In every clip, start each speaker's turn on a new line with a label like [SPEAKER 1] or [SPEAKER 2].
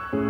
[SPEAKER 1] Настане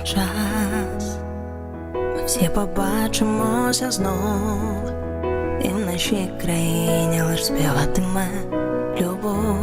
[SPEAKER 1] час, ми всі побачимося знов, і в нашій країні лиш співатиме любов.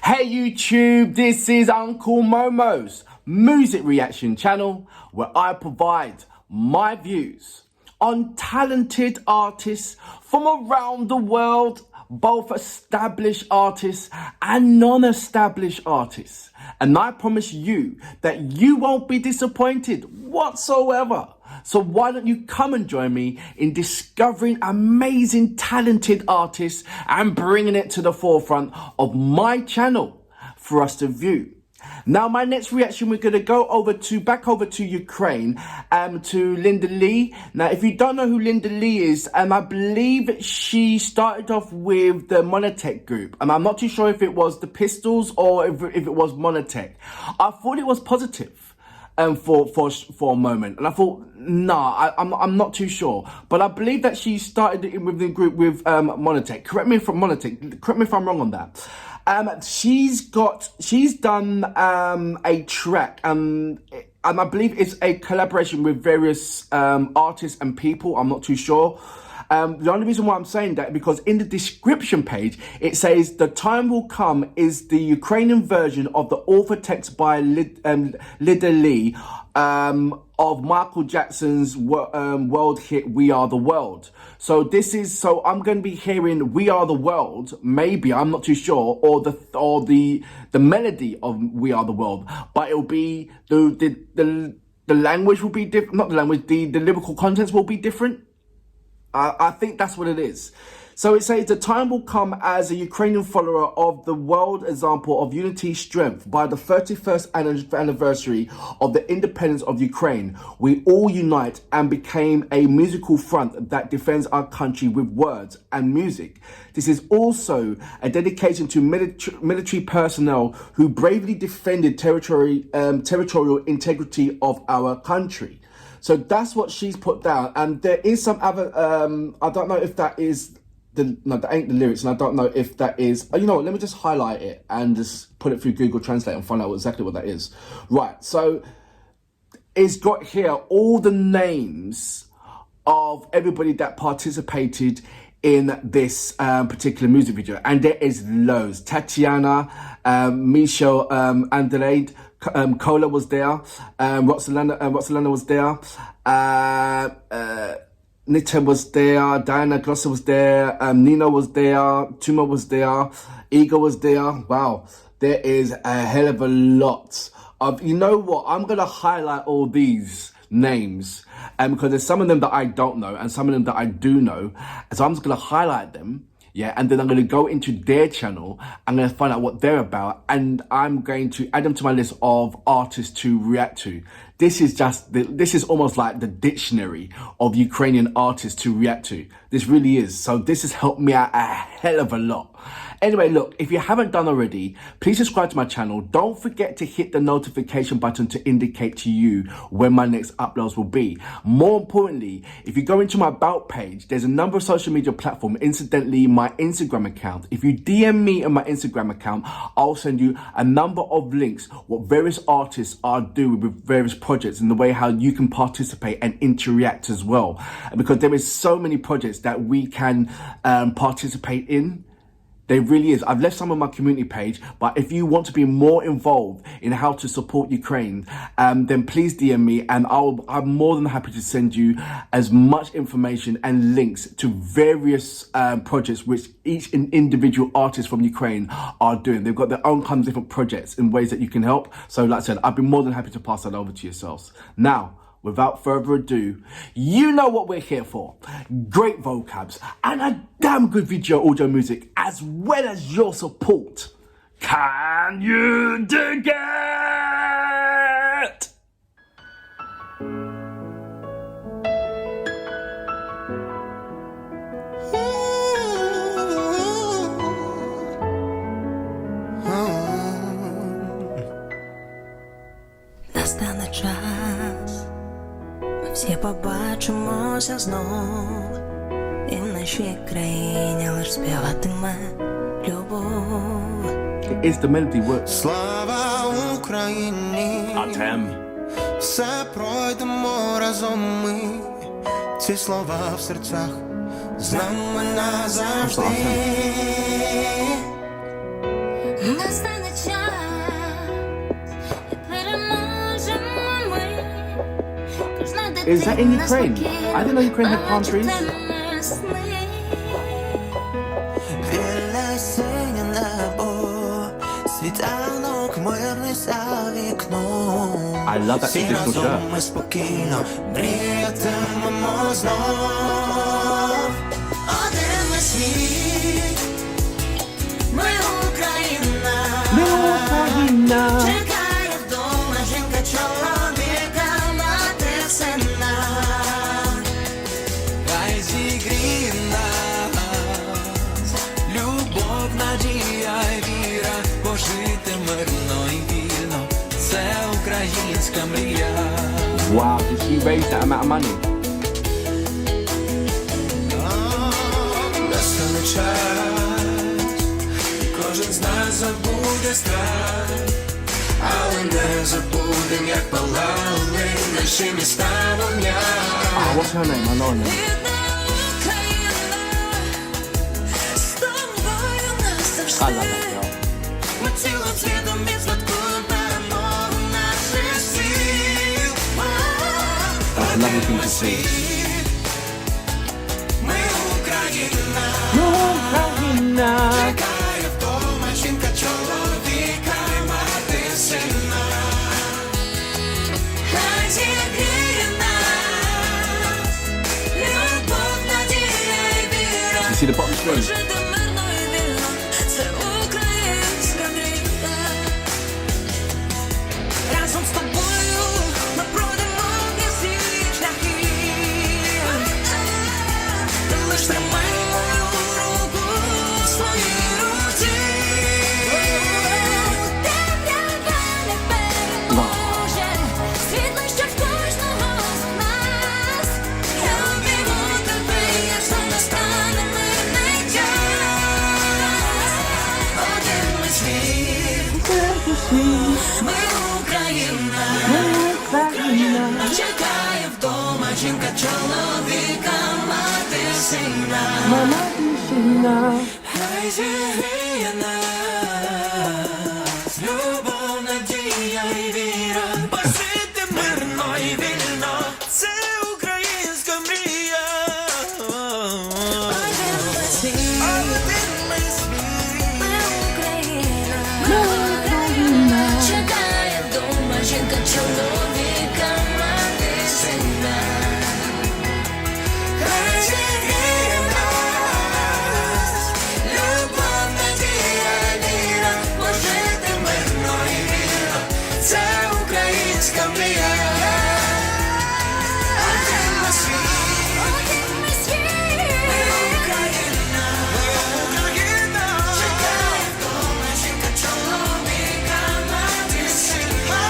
[SPEAKER 2] Hey YouTube, this is Uncle Momo's music reaction channel where I provide my views on talented artists from around the world, both established artists and non-established artists. And I promise you that you won't be disappointed whatsoever. So why don't you come and join me in discovering amazing talented artists and bringing it to the forefront of my channel for us to view. Now, my next reaction, we're going to go back over to Ukraine, to Lida Lee. Now, if you don't know who Lida Lee is, I believe she started off with the Monotech group. I'm not too sure if it was the Pistols or if it was Monotech. I thought it was positive. For a moment, and I thought, I'm not too sure, but I believe that she started with the group with Monotech. Correct me if I'm wrong on that. She's done a track, and I believe it's a collaboration with various artists and people. I'm not too sure. The only reason why I'm saying that because in the description page it says The Time Will Come is the Ukrainian version of the author text by Lida Lee of Michael Jackson's world hit We Are the World. So I'm going to be hearing We Are the World, maybe, I'm not too sure, or the melody of We Are the World, but it'll be the language will be different, not the language, the lyrical contents will be different. I think that's what it is. So it says, the time will come as a Ukrainian follower of the world example of unity strength. By the 31st anniversary of the independence of Ukraine, we all unite and became a musical front that defends our country with words and music. This is also a dedication to military personnel who bravely defended territorial integrity of our country. So that's what she's put down, and there is some other. I don't know if that is that ain't the lyrics, and I don't know if that is. You know what? Let me just highlight it and just put it through Google Translate and find out exactly what that is. Right. So it's got here all the names of everybody that participated in this particular music video, and there is loads. Tatiana, Michelle, Andrade. Cola was there, Roxalana was there, Nita was there, Diana Glosser was there, Nino was there, Tuma was there, Ego was there. Wow, there is a hell of a lot of, you know what, I'm going to highlight all these names because there's some of them that I don't know and some of them that I do know, so I'm just going to highlight them. Yeah, and then I'm going to go into their channel. I'm going to find out what they're about, and I'm going to add them to my list of artists to react to. This is almost like the dictionary of Ukrainian artists to react to. This really is. So this has helped me out a hell of a lot. Anyway, look, if you haven't done already, please subscribe to my channel. Don't forget to hit the notification button to indicate to you when my next uploads will be. More importantly, if you go into my About page, there's a number of social media platforms, incidentally, my Instagram account. If you DM me on my Instagram account, I'll send you a number of links, what various artists are doing with various projects and the way how you can participate and interact as well. Because there is so many projects that we can participate in. There really is. I've left some on my community page, but if you want to be more involved in how to support Ukraine, then please DM me, and I'm more than happy to send you as much information and links to various projects which each individual artist from Ukraine are doing. They've got their own kinds of different projects in ways that you can help. So like I said, I'd be more than happy to pass that over to yourselves. Now, without further ado, you know what we're here for. Great vocabs and a damn good video audio music, as well as your support. Can you dig it?
[SPEAKER 1] Настане час, ми всі побачимося знов, і в нашій країні лиш співатиме любов.
[SPEAKER 2] It is the melody works.
[SPEAKER 3] Слава Україні! Все пройдемо разом ми. Ці слова в серцях з нами назавжди.
[SPEAKER 4] Настане час, і переможемо ми. Кожна
[SPEAKER 2] Is that in
[SPEAKER 4] дитина
[SPEAKER 2] Ukraine? I didn't know Ukraine had palm trees.
[SPEAKER 4] бачитиме сни.
[SPEAKER 3] Вільне синє небо, світанок мирний за вікном.
[SPEAKER 2] I love that
[SPEAKER 3] Всі
[SPEAKER 2] traditional
[SPEAKER 3] разом
[SPEAKER 2] shirt.
[SPEAKER 3] ми спокійно мріятимемо знов. Один ми світ, ми Україна. Чекає вдома жінка, чоловіка, мати, сина. Хай зігріє нас любов, надія й віра, пожити мирно і вільно. Це українська мрія.
[SPEAKER 2] Wow, did she raise that amount of money?
[SPEAKER 3] Настане час, і кожен з нас забуде страх, але не забудем, як палали наші міста вогня.
[SPEAKER 2] Oh, what's her name? I know her name. I love that girl.
[SPEAKER 3] Ми цілим світом відсвяткуємо перемогу наших сил.
[SPEAKER 2] That's a lovely thing to see.
[SPEAKER 3] Ми Україна.
[SPEAKER 2] Україна.
[SPEAKER 3] Чекає вдома жінка, чоловіка, мати, сина. Хай зігріє нас любов, надія й віра.
[SPEAKER 2] You see the bottom screen?
[SPEAKER 4] Жити мирно і вільно, це українська мрія. Разом з тобою ми пройдемо всі шляхи. Ти лиш тримай мою руку в своїй руці. Темрява не переможе, світло, що в кожного з нас. Я обійму тебе, якщо настане мирний час. Один ми світ, ми Україна. Чекає вдома жінка, чоловіка, мати, сина. Хай зігріє нас любов, надія й віра. Пожити мирно і вільно, це українська мрія. Один ми світ, ми Україна. Чекає вдома жінка, чоловіка, мати, сина. Хай зігріє нас любов, надія й віра. Пожити мирно і вільно, це українська мрія. Один ми світ, ми Україна. Чекає вдома жінка, чоловіка, мати, сина.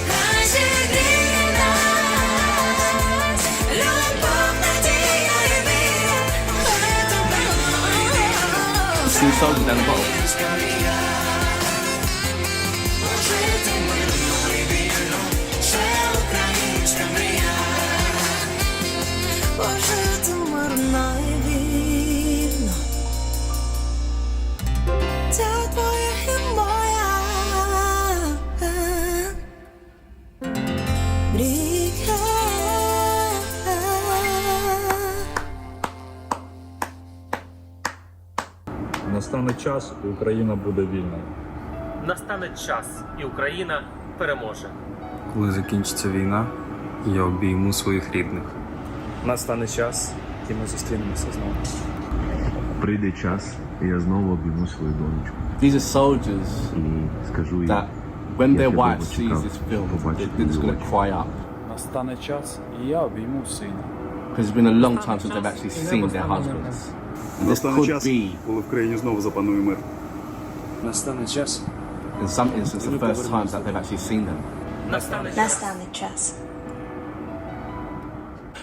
[SPEAKER 4] Хай зігріє нас любов, надія й віра. Пожити мирно і вільно,
[SPEAKER 2] See the soldier down the bottom.
[SPEAKER 3] українська мрія. Пожити мирно і вільно, це українська мрія.
[SPEAKER 4] Пожити мирно і вільно. Це твоя і моя мрія.
[SPEAKER 5] Настане час, і Україна буде вільною.
[SPEAKER 6] Настане час, і Україна переможе.
[SPEAKER 7] Коли закінчиться війна, я обійму своїх рідних.
[SPEAKER 5] Настане час, і ми зустрінемося знову.
[SPEAKER 8] Прийде час, і я знову обійму свою донечку.
[SPEAKER 2] These are soldiers
[SPEAKER 8] І скажу їй,
[SPEAKER 2] that when their
[SPEAKER 8] я
[SPEAKER 2] wife
[SPEAKER 8] тебе
[SPEAKER 2] sees
[SPEAKER 8] чекав
[SPEAKER 2] this film,
[SPEAKER 8] побачити
[SPEAKER 2] they're just
[SPEAKER 8] її
[SPEAKER 2] going to
[SPEAKER 8] очі.
[SPEAKER 2] cry up.
[SPEAKER 5] Настане час, і я обійму сина.
[SPEAKER 2] Because it's been a long time since they've actually seen their husbands. And this
[SPEAKER 9] Настане
[SPEAKER 2] could
[SPEAKER 9] час,
[SPEAKER 2] be
[SPEAKER 9] коли в країні знову запанує мир.
[SPEAKER 5] Настане час,
[SPEAKER 2] In some instances, the first times that they've actually seen them.
[SPEAKER 6] Настане час.
[SPEAKER 1] Настане час.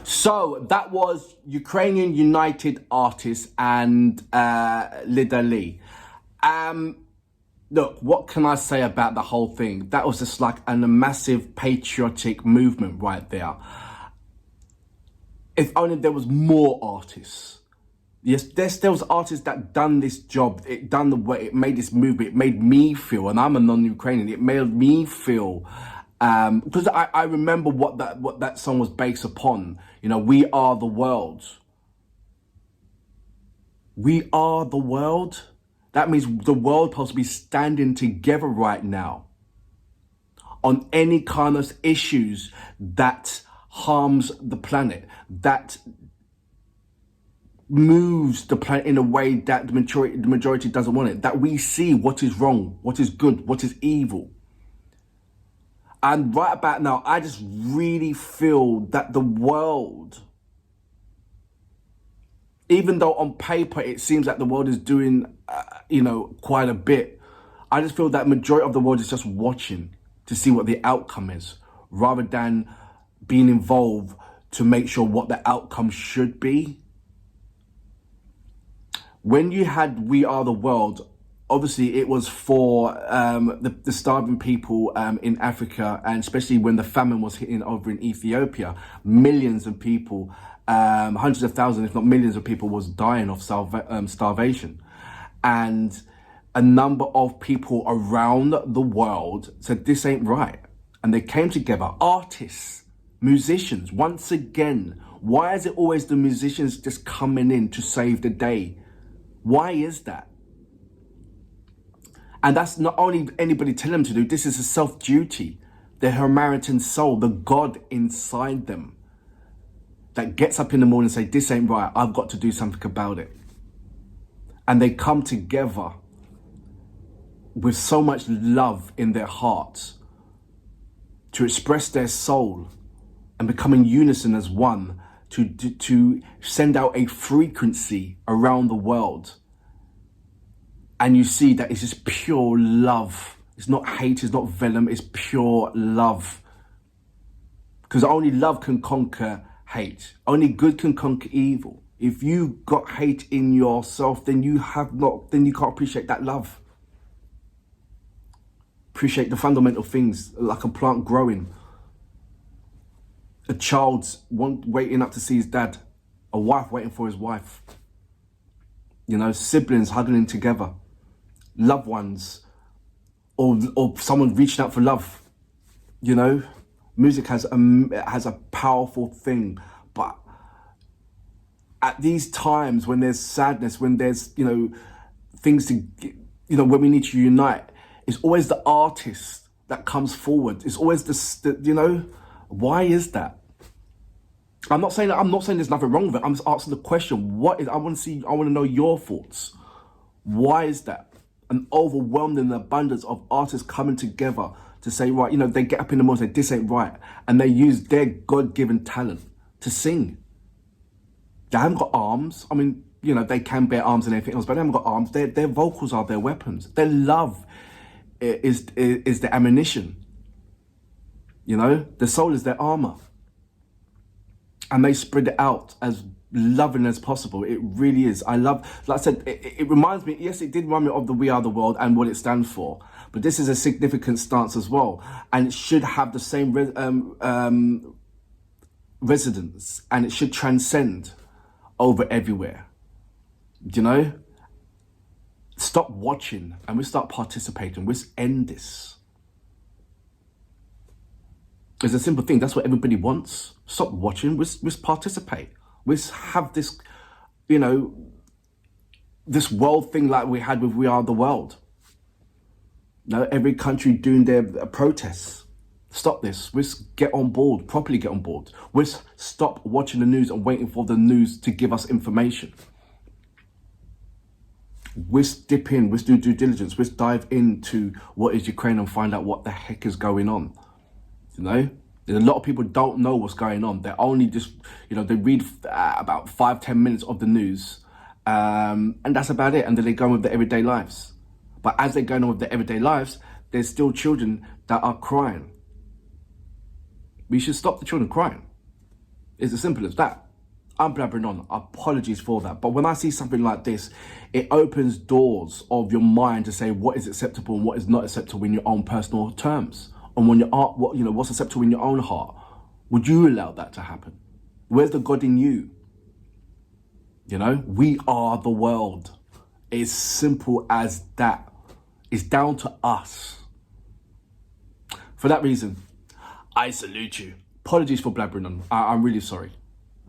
[SPEAKER 2] So that was Ukrainian United artist and Lida Lee. Look, what can I say about the whole thing? That was just like a massive patriotic movement right there. If only there was more artists. Yes, there was artists that done this job. It done the way it made this movement. It made me feel, and I'm a non-Ukrainian. It made me feel, because I remember what that song was based upon. You know, we are the world. We are the world. That means the world supposed to be standing together right now on any kind of issues that harms the planet, that moves the planet in a way that the majority doesn't want it, that we see what is wrong, what is good, what is evil. And right about now, I just really feel that the world, even though on paper it seems like the world is doing, quite a bit, I just feel that majority of the world is just watching to see what the outcome is, rather than being involved to make sure what the outcome should be. When you had We Are the World, obviously it was for the starving people in Africa, and especially when the famine was hitting over in Ethiopia, millions of people, hundreds of thousands, if not millions of people was dying of starvation. And a number of people around the world said, this ain't right. And they came together, artists, musicians, once again. Why is it always the musicians just coming in to save the day? Why is that? And that's not only anybody telling them to do, this is a self-duty. The Samaritan soul, the God inside them, that gets up in the morning and say, this ain't right, I've got to do something about it. And they come together with so much love in their hearts to express their soul and become in unison as one, to send out a frequency around the world. And you see that it's just pure love. It's not hate, it's not venom, it's pure love. Because only love can conquer hate. Only good can conquer evil. If you got hate in yourself, then you can't appreciate that love. Appreciate the fundamental things, like a plant growing, a child's waiting up to see his dad, a wife waiting for his wife, siblings hugging together, loved ones, or someone reaching out for love. Music has a powerful thing, but at these times when there's sadness, when there's things to when we need to unite, it's always the artist that comes forward. It's always the why is that? I'm not saying there's nothing wrong with it. I'm just asking the question. I want to know your thoughts. Why is that? An overwhelming abundance of artists coming together to say, right, they get up in the morning and say, this ain't right. And they use their God-given talent to sing. They haven't got arms. I mean, they can bear arms and everything else, but they haven't got arms. Their vocals are their weapons. Their love is the ammunition. The soul is their armor. And they spread it out as loving as possible. It really is. I love, like I said, it reminds me, yes, it did remind me of the We Are the World and what it stands for. But this is a significant stance as well. And it should have the same resonance, and it should transcend over everywhere. Stop watching and we start participating. We end this. It's a simple thing. That's what everybody wants. Stop watching. We participate. We have this, this world thing like we had with We Are the World. Every country doing their protests. Stop this. We get on board, properly get on board. We stop watching the news and waiting for the news to give us information. We dip in, we do due diligence, we dive into what is Ukraine and find out what the heck is going on. A lot of people don't know what's going on. They're only just, they read about 5-10 minutes of the news, and that's about it. And then they go on with their everyday lives. But as they're going on with their everyday lives, there's still children that are crying. We should stop the children crying. It's as simple as that. I'm blabbering on. Apologies for that. But when I see something like this, it opens doors of your mind to say what is acceptable and what is not acceptable in your own personal terms. And when what's acceptable in your own heart. Would you allow that to happen? Where's the God in you? You know, we are the world. It's simple as that. It's down to us. For that reason, I salute you. Apologies for blabbering on. I'm really sorry.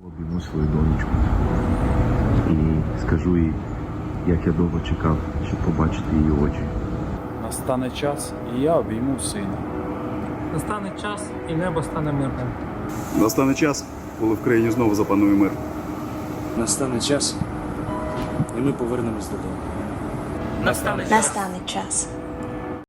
[SPEAKER 8] Обійму свою донечку. І скажу їй, як я довго чекав, щоб побачити її очі.
[SPEAKER 5] Настане час, і я обійму сина.
[SPEAKER 6] Настане час, і небо стане мирним.
[SPEAKER 9] Настане час, коли в країні знову запанує мир.
[SPEAKER 7] Настане час, і ми повернемось додому.
[SPEAKER 6] Настане час.
[SPEAKER 1] Настане час.